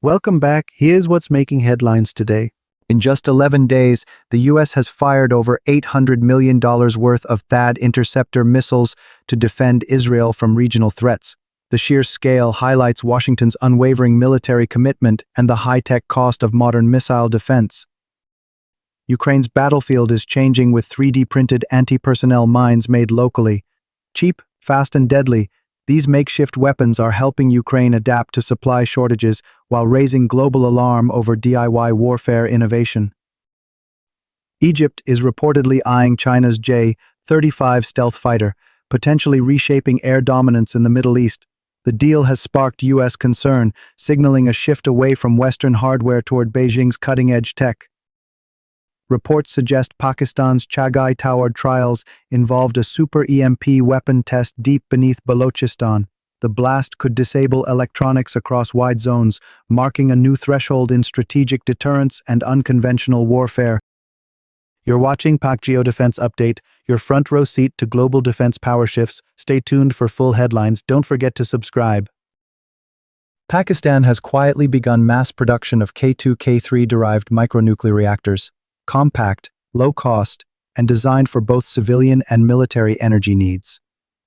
Welcome back. Here's what's making headlines today. In just 11 days, the U.S. has fired over $800 million worth of THAAD interceptor missiles to defend Israel from regional threats. The sheer scale highlights Washington's unwavering military commitment and the high-tech cost of modern missile defense. Ukraine's battlefield is changing with 3D-printed anti-personnel mines made locally. Cheap, fast, and deadly, these makeshift weapons are helping Ukraine adapt to supply shortages while raising global alarm over DIY warfare innovation. Egypt is reportedly eyeing China's J-35 stealth fighter, potentially reshaping air dominance in the Middle East. The deal has sparked U.S. concern, signaling a shift away from Western hardware toward Beijing's cutting-edge tech. Reports suggest Pakistan's Chagai tower trials involved a Super-EMP weapon test deep beneath Balochistan. The blast could disable electronics across wide zones, marking a new threshold in strategic deterrence and unconventional warfare. You're watching Pakistangeo Defence Update, your front row seat to global defense power shifts. Stay tuned for full headlines. Don't forget to subscribe. Pakistan has quietly begun mass production of K2, K3-derived micronuclear reactors. Compact, low-cost, and designed for both civilian and military energy needs.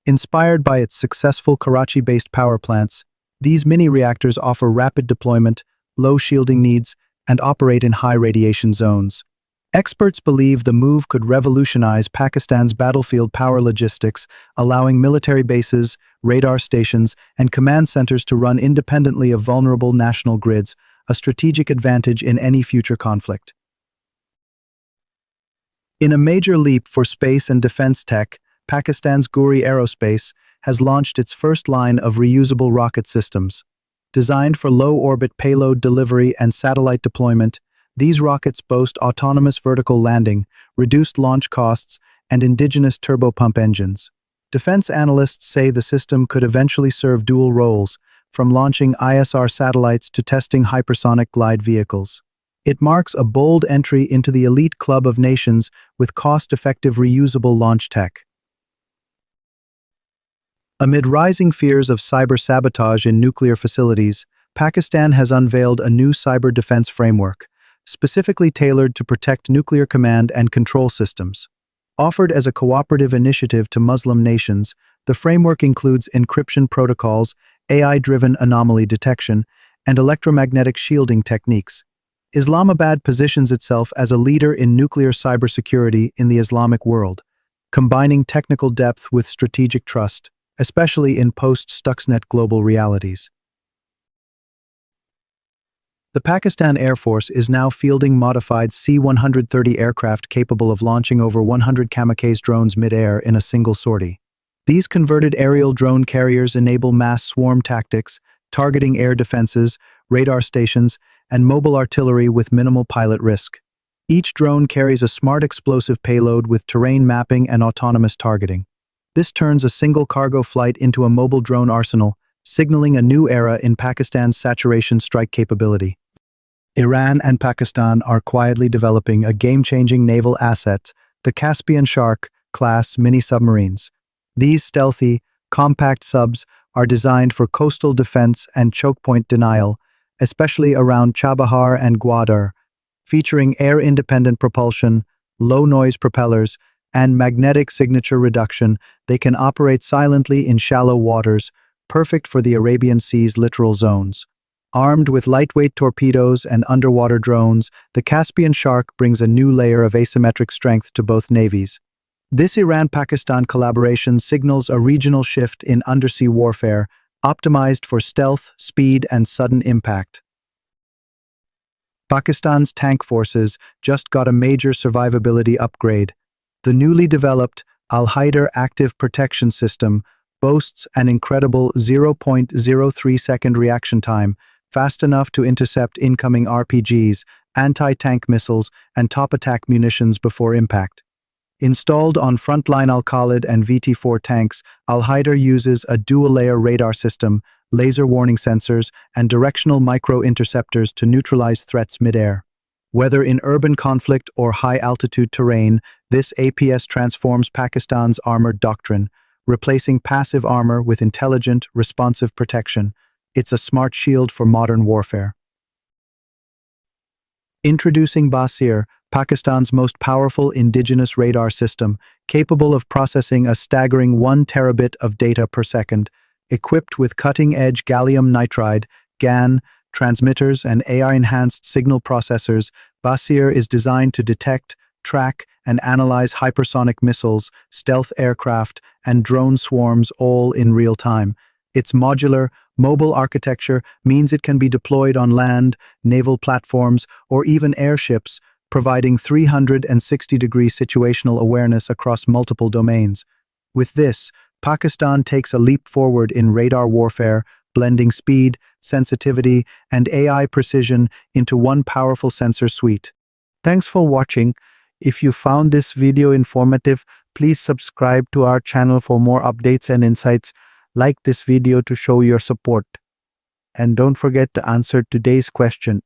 Inspired by its successful Karachi-based power plants, these mini-reactors offer rapid deployment, low shielding needs, and operate in high radiation zones. Experts believe the move could revolutionize Pakistan's battlefield power logistics, allowing military bases, radar stations, and command centers to run independently of vulnerable national grids, a strategic advantage in any future conflict. In a major leap for space and defense tech, Pakistan's Ghouri Aerospace has launched its first line of reusable rocket systems. Designed for low-orbit payload delivery and satellite deployment, these rockets boast autonomous vertical landing, reduced launch costs, and indigenous turbopump engines. Defense analysts say the system could eventually serve dual roles, from launching ISR satellites to testing hypersonic glide vehicles. It marks a bold entry into the elite club of nations with cost-effective reusable launch tech. Amid rising fears of cyber sabotage in nuclear facilities, Pakistan has unveiled a new cyber defense framework, specifically tailored to protect nuclear command and control systems. Offered as a cooperative initiative to Muslim nations, the framework includes encryption protocols, AI-driven anomaly detection, and electromagnetic shielding techniques. Islamabad positions itself as a leader in nuclear cybersecurity in the Islamic world, combining technical depth with strategic trust, especially in post-Stuxnet global realities. The Pakistan Air Force is now fielding modified C-130 aircraft capable of launching over 100 Kamikaze drones mid-air in a single sortie. These converted aerial drone carriers enable mass swarm tactics, targeting air defenses, radar stations, and mobile artillery with minimal pilot risk. Each drone carries a smart explosive payload with terrain mapping and autonomous targeting. This turns a single cargo flight into a mobile drone arsenal, signaling a new era in Pakistan's saturation strike capability. Iran and Pakistan are quietly developing a game-changing naval asset, the Caspian Shark-class mini-submarines. These stealthy, compact subs are designed for coastal defense and chokepoint denial, especially around Chabahar and Gwadar, featuring air-independent propulsion, low-noise propellers, and magnetic signature reduction. They can operate silently in shallow waters, perfect for the Arabian Sea's littoral zones. Armed with lightweight torpedoes and underwater drones, the Caspian Shark brings a new layer of asymmetric strength to both navies. This Iran-Pakistan collaboration signals a regional shift in undersea warfare, optimized for stealth, speed, and sudden impact. Pakistan's tank forces just got a major survivability upgrade. The newly developed Al-Haider active protection system boasts an incredible 0.03-second reaction time, fast enough to intercept incoming RPGs, anti-tank missiles, and top attack munitions before impact. Installed on frontline Al-Khalid and VT-4 tanks, Al-Haider uses a dual-layer radar system, laser warning sensors, and directional micro-interceptors to neutralize threats mid-air. Whether in urban conflict or high-altitude terrain, this APS transforms Pakistan's armored doctrine, replacing passive armor with intelligent, responsive protection. It's a smart shield for modern warfare. Introducing Basir, Pakistan's most powerful indigenous radar system, capable of processing a staggering 1 terabit of data per second. Equipped with cutting-edge gallium nitride, GaN, transmitters, and AI-enhanced signal processors, Basir is designed to detect, track, and analyze hypersonic missiles, stealth aircraft, and drone swarms all in real time. Its modular, mobile architecture means it can be deployed on land, naval platforms, or even airships, providing 360-degree situational awareness across multiple domains. With this, Pakistan takes a leap forward in radar warfare, blending speed, sensitivity, and AI precision into one powerful sensor suite. Thanks for watching. If you found this video informative, please subscribe to our channel for more updates and insights. Like this video to show your support. And don't forget to answer today's question.